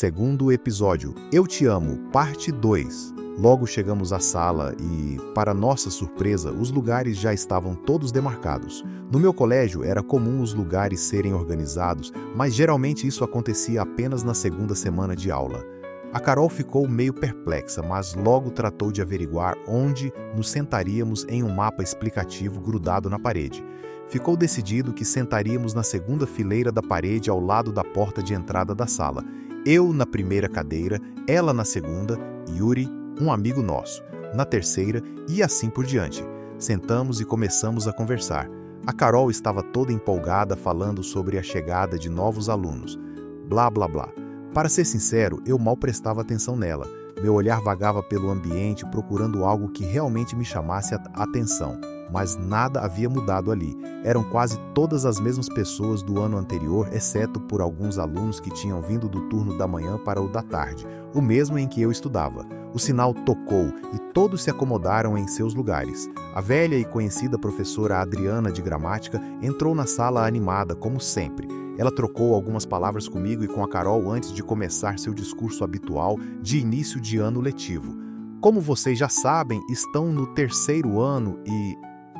Segundo episódio, Eu Te Amo, parte 2. Logo chegamos à sala e, para nossa surpresa, os lugares já estavam todos demarcados. No meu colégio era comum os lugares serem organizados, mas geralmente isso acontecia apenas na segunda semana de aula. A Carol ficou meio perplexa, mas logo tratou de averiguar onde nos sentaríamos em um mapa explicativo grudado na parede. Ficou decidido que sentaríamos na segunda fileira da parede ao lado da porta de entrada da sala. Eu na primeira cadeira, ela na segunda, Yuri, um amigo nosso, na terceira e assim por diante. Sentamos e começamos a conversar. A Carol estava toda empolgada falando sobre a chegada de novos alunos. Blá, blá, blá. Para ser sincero, eu mal prestava atenção nela. Meu olhar vagava pelo ambiente procurando algo que realmente me chamasse a atenção. Mas nada havia mudado ali. Eram quase todas as mesmas pessoas do ano anterior, exceto por alguns alunos que tinham vindo do turno da manhã para o da tarde, o mesmo em que eu estudava. O sinal tocou e todos se acomodaram em seus lugares. A velha e conhecida professora Adriana de Gramática entrou na sala animada, como sempre. Ela trocou algumas palavras comigo e com a Carol antes de começar seu discurso habitual de início de ano letivo. Como vocês já sabem, estão no terceiro ano e...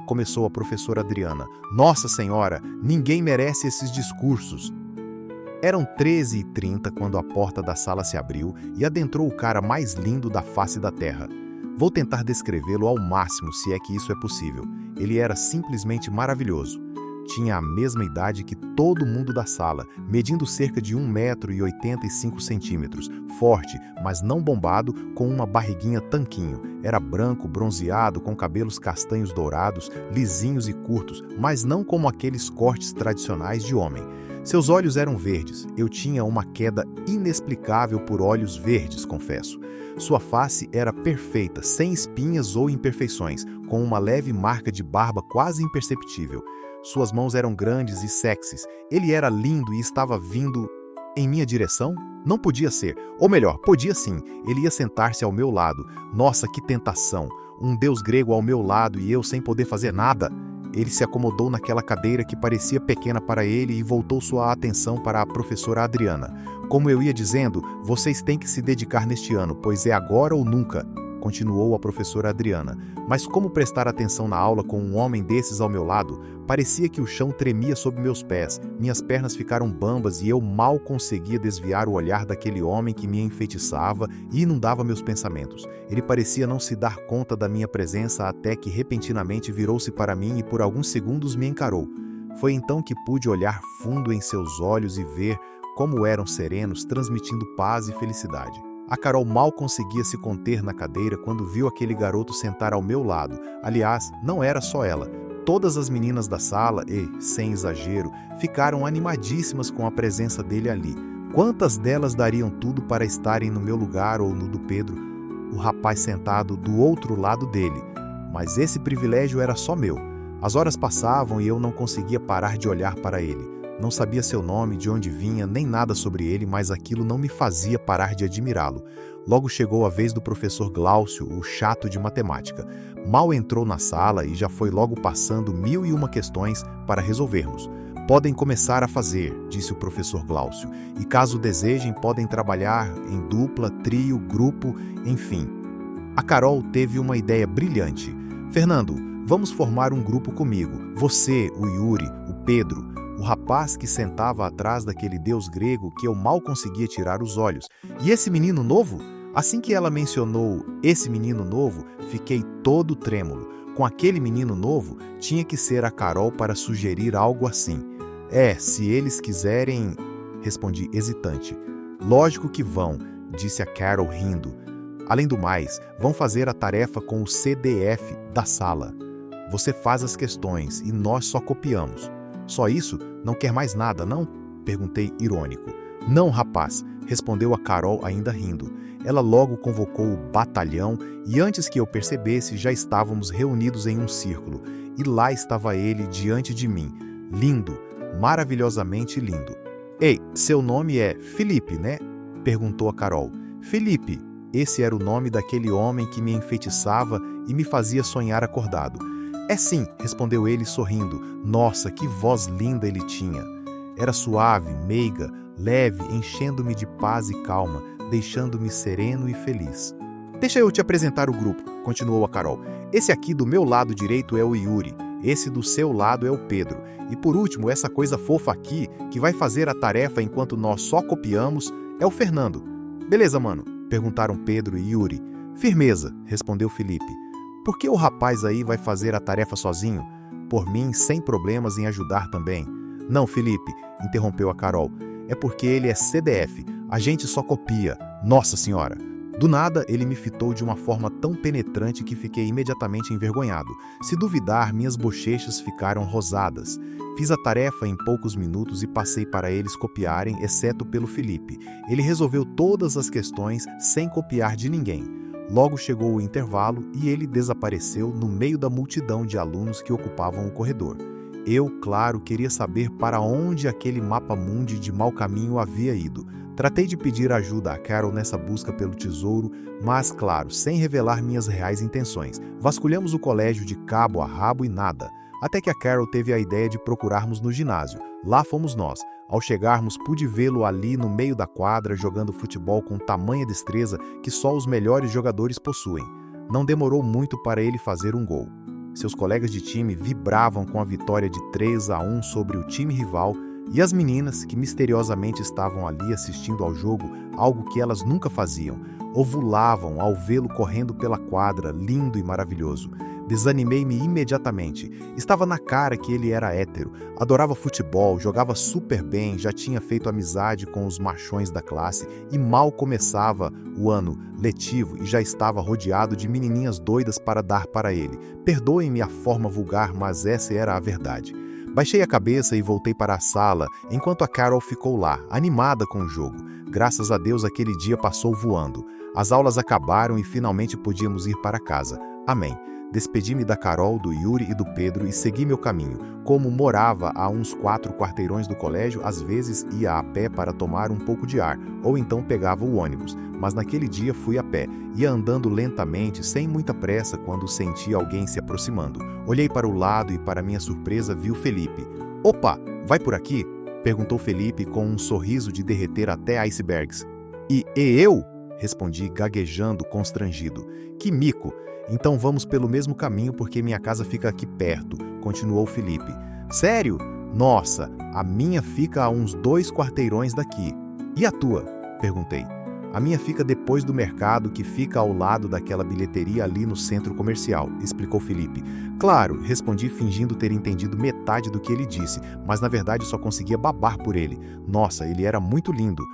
Começou a professora Adriana. Nossa Senhora, ninguém merece esses discursos. Eram 13h30 quando a porta da sala se abriu e adentrou o cara mais lindo da face da terra. Vou tentar descrevê-lo ao máximo, se é que isso é possível. Ele era simplesmente maravilhoso. Tinha a mesma idade que todo mundo da sala, medindo cerca de 1,85 m, forte, mas não bombado, com uma barriguinha tanquinho. Era branco, bronzeado, com cabelos castanhos dourados, lisinhos e curtos, mas não como aqueles cortes tradicionais de homem. Seus olhos eram verdes. Eu tinha uma queda inexplicável por olhos verdes, confesso. Sua face era perfeita, sem espinhas ou imperfeições, com uma leve marca de barba quase imperceptível. Suas mãos eram grandes e sexys. Ele era lindo e estava vindo em minha direção? Não podia ser. Ou melhor, podia sim. Ele ia sentar-se ao meu lado. Nossa, que tentação! Um deus grego ao meu lado e eu sem poder fazer nada. Ele se acomodou naquela cadeira que parecia pequena para ele e voltou sua atenção para a professora Adriana. Como eu ia dizendo, vocês têm que se dedicar neste ano, pois é agora ou nunca. Continuou a professora Adriana. Mas como prestar atenção na aula com um homem desses ao meu lado? Parecia que o chão tremia sob meus pés, minhas pernas ficaram bambas e eu mal conseguia desviar o olhar daquele homem que me enfeitiçava e inundava meus pensamentos. Ele parecia não se dar conta da minha presença até que repentinamente virou-se para mim e por alguns segundos me encarou. Foi então que pude olhar fundo em seus olhos e ver como eram serenos, transmitindo paz e felicidade. A Carol mal conseguia se conter na cadeira quando viu aquele garoto sentar ao meu lado. Aliás, não era só ela. Todas as meninas da sala, e, sem exagero, ficaram animadíssimas com a presença dele ali. Quantas delas dariam tudo para estarem no meu lugar ou no do Pedro, o rapaz sentado do outro lado dele? Mas esse privilégio era só meu. As horas passavam e eu não conseguia parar de olhar para ele. Não sabia seu nome, de onde vinha, nem nada sobre ele, mas aquilo não me fazia parar de admirá-lo. Logo chegou a vez do professor Glaucio, o chato de matemática. Mal entrou na sala e já foi logo passando 1001 questões para resolvermos. Podem começar a fazer, disse o professor Glaucio, e caso desejem podem trabalhar em dupla, trio, grupo, enfim. A Carol teve uma ideia brilhante. Fernando, vamos formar um grupo comigo. Você, o Yuri, o Pedro, o rapaz que sentava atrás daquele deus grego que eu mal conseguia tirar os olhos. E esse menino novo? Assim que ela mencionou esse menino novo, fiquei todo trêmulo. Com aquele menino novo, tinha que ser a Carol para sugerir algo assim. Se eles quiserem... Respondi hesitante. Lógico que vão, disse a Carol rindo. Além do mais, vão fazer a tarefa com o CDF da sala. Você faz as questões e nós só copiamos. Só isso? Não quer mais nada, não? Perguntei irônico. Não, rapaz, respondeu a Carol ainda rindo. Ela logo convocou o batalhão e antes que eu percebesse já estávamos reunidos em um círculo. E lá estava ele diante de mim. Lindo, maravilhosamente lindo. Ei, seu nome é Felipe, né? Perguntou a Carol. Felipe, esse era o nome daquele homem que me enfeitiçava e me fazia sonhar acordado. É sim, respondeu ele sorrindo. Nossa, que voz linda ele tinha. Era suave, meiga, leve, enchendo-me de paz e calma, deixando-me sereno e feliz. Deixa eu te apresentar o grupo, continuou a Carol. Esse aqui do meu lado direito é o Yuri, esse do seu lado é o Pedro. E por último, essa coisa fofa aqui, que vai fazer a tarefa enquanto nós só copiamos, é o Fernando. Beleza, mano? Perguntaram Pedro e Yuri. Firmeza, respondeu Felipe. Por que o rapaz aí vai fazer a tarefa sozinho? Por mim, sem problemas em ajudar também. Não, Felipe, interrompeu a Carol. É porque ele é CDF, a gente só copia. Nossa Senhora! Do nada, ele me fitou de uma forma tão penetrante que fiquei imediatamente envergonhado. Se duvidar, minhas bochechas ficaram rosadas. Fiz a tarefa em poucos minutos e passei para eles copiarem, exceto pelo Felipe. Ele resolveu todas as questões sem copiar de ninguém. Logo chegou o intervalo e ele desapareceu no meio da multidão de alunos que ocupavam o corredor. Eu, claro, queria saber para onde aquele mapa-mundi de mau caminho havia ido. Tratei de pedir ajuda a Carol nessa busca pelo tesouro, mas, claro, sem revelar minhas reais intenções. Vasculhamos o colégio de cabo a rabo e nada, até que a Carol teve a ideia de procurarmos no ginásio. Lá fomos nós. Ao chegarmos, pude vê-lo ali no meio da quadra, jogando futebol com tamanha destreza que só os melhores jogadores possuem. Não demorou muito para ele fazer um gol. Seus colegas de time vibravam com a vitória de 3-1 sobre o time rival, e as meninas, que misteriosamente estavam ali assistindo ao jogo, algo que elas nunca faziam, ovulavam ao vê-lo correndo pela quadra, lindo e maravilhoso. Desanimei-me imediatamente. Estava na cara que ele era hétero, adorava futebol, jogava super bem, já tinha feito amizade com os machões da classe e mal começava o ano letivo e já estava rodeado de menininhas doidas para dar para ele. Perdoem-me a forma vulgar, mas essa era a verdade. Baixei a cabeça e voltei para a sala, enquanto a Carol ficou lá, animada com o jogo. Graças a Deus aquele dia passou voando. As aulas acabaram e finalmente podíamos ir para casa. Amém. Despedi-me da Carol, do Yuri e do Pedro e segui meu caminho. Como morava a uns 4 quarteirões do colégio, às vezes ia a pé para tomar um pouco de ar, ou então pegava o ônibus. Mas naquele dia fui a pé, ia andando lentamente, sem muita pressa, quando senti alguém se aproximando. Olhei para o lado e, para minha surpresa, vi o Felipe. Opa, vai por aqui? Perguntou Felipe com um sorriso de derreter até icebergs. E eu? Respondi, gaguejando, constrangido. Que mico! Então vamos pelo mesmo caminho porque minha casa fica aqui perto, continuou Felipe. Sério? Nossa, a minha fica a uns 2 quarteirões daqui. E a tua? Perguntei. A minha fica depois do mercado, que fica ao lado daquela bilheteria ali no centro comercial, explicou Felipe. Claro, respondi fingindo ter entendido metade do que ele disse, mas na verdade só conseguia babar por ele. Nossa, ele era muito lindo.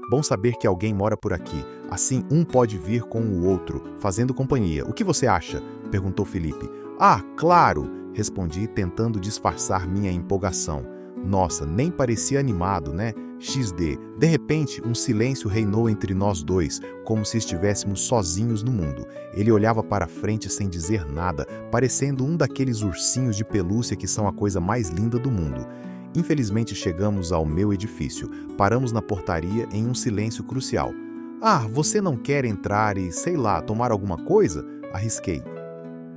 Bom saber que alguém mora por aqui. Assim, um pode vir com o outro, fazendo companhia. O que você acha? Perguntou Felipe. Ah, claro! Respondi, tentando disfarçar minha empolgação. Nossa, nem parecia animado, né? XD. De repente, um silêncio reinou entre nós dois, como se estivéssemos sozinhos no mundo. Ele olhava para frente sem dizer nada, parecendo um daqueles ursinhos de pelúcia que são a coisa mais linda do mundo. Infelizmente chegamos ao meu edifício. Paramos na portaria em um silêncio crucial. Ah, você não quer entrar e, sei lá, tomar alguma coisa? Arrisquei.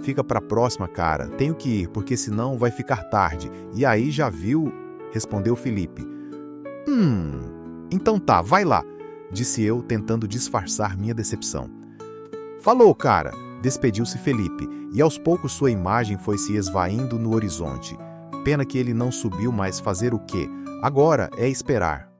Fica para a próxima, cara. Tenho que ir, porque senão vai ficar tarde. E aí já viu? Respondeu Felipe. Então tá, vai lá, disse eu, tentando disfarçar minha decepção. Falou, cara, despediu-se Felipe, e aos poucos sua imagem foi se esvaindo no horizonte. Pena que ele não subiu, mas fazer o quê? Agora é esperar.